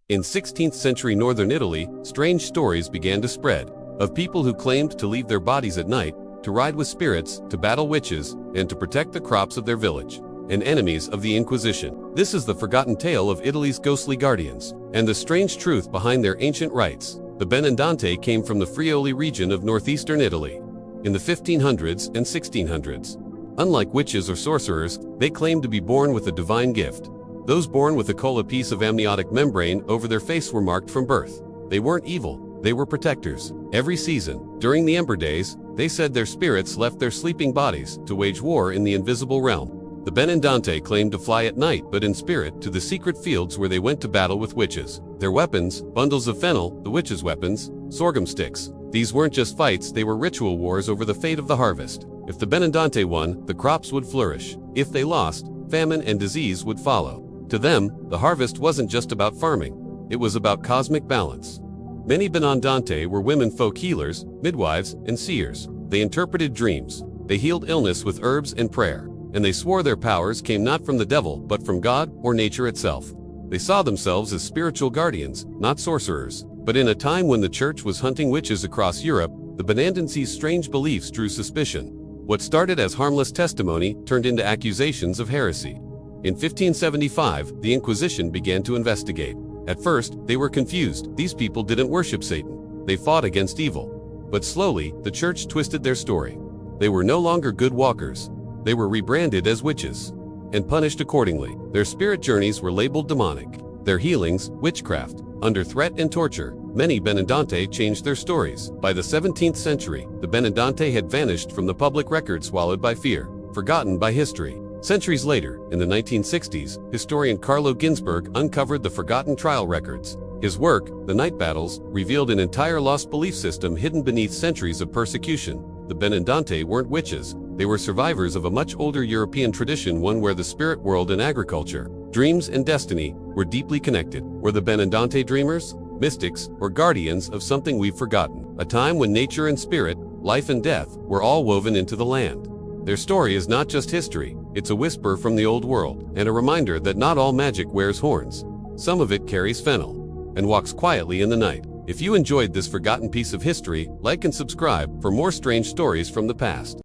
In 16th century northern Italy, strange stories began to spread, of people who claimed to leave their bodies at night, to ride with spirits, to battle witches, and to protect the crops of their village, and enemies of the Inquisition. This is the forgotten tale of Italy's ghostly guardians, and the strange truth behind their ancient rites. The Benandanti came from the Friuli region of northeastern Italy, in the 1500s and 1600s. Unlike witches or sorcerers, they claimed to be born with a divine gift. Those born with a cola piece of amniotic membrane over their face were marked from birth. They weren't evil, they were protectors. Every season, during the Ember Days, they said their spirits left their sleeping bodies to wage war in the invisible realm. The Benandanti claimed to fly at night but in spirit to the secret fields where they went to battle with witches. Their weapons, bundles of fennel, the witches' weapons, sorghum sticks. These weren't just fights, they were ritual wars over the fate of the harvest. If the Benandanti won, the crops would flourish. If they lost, famine and disease would follow. To them, the harvest wasn't just about farming, it was about cosmic balance. Many Benandanti were women folk healers, midwives, and seers. They interpreted dreams, they healed illness with herbs and prayer, and they swore their powers came not from the devil but from God or nature itself. They saw themselves as spiritual guardians, not sorcerers. But in a time when the church was hunting witches across Europe, the Benandanti's strange beliefs drew suspicion. What started as harmless testimony turned into accusations of heresy. In 1575, the Inquisition began to investigate. At first, they were confused. These people didn't worship Satan. They fought against evil. But slowly, the church twisted their story. They were no longer good walkers. They were rebranded as witches and punished accordingly. Their spirit journeys were labeled demonic. Their healings, witchcraft. Under threat and torture, many Benandanti changed their stories. By the 17th century, the Benandanti had vanished from the public record, swallowed by fear, forgotten by history. Centuries later, in the 1960s, historian Carlo Ginzburg uncovered the forgotten trial records. His work, The Night Battles, revealed an entire lost belief system hidden beneath centuries of persecution. The Benandanti weren't witches. They were survivors of a much older European tradition, one where the spirit world and agriculture, dreams and destiny, were deeply connected. Were the Benandanti dreamers, mystics, or guardians of something we've forgotten? A time when nature and spirit, life and death, were all woven into the land. Their story is not just history, it's a whisper from the old world, and a reminder that not all magic wears horns. Some of it carries fennel, and walks quietly in the night. If you enjoyed this forgotten piece of history, like and subscribe for more strange stories from the past.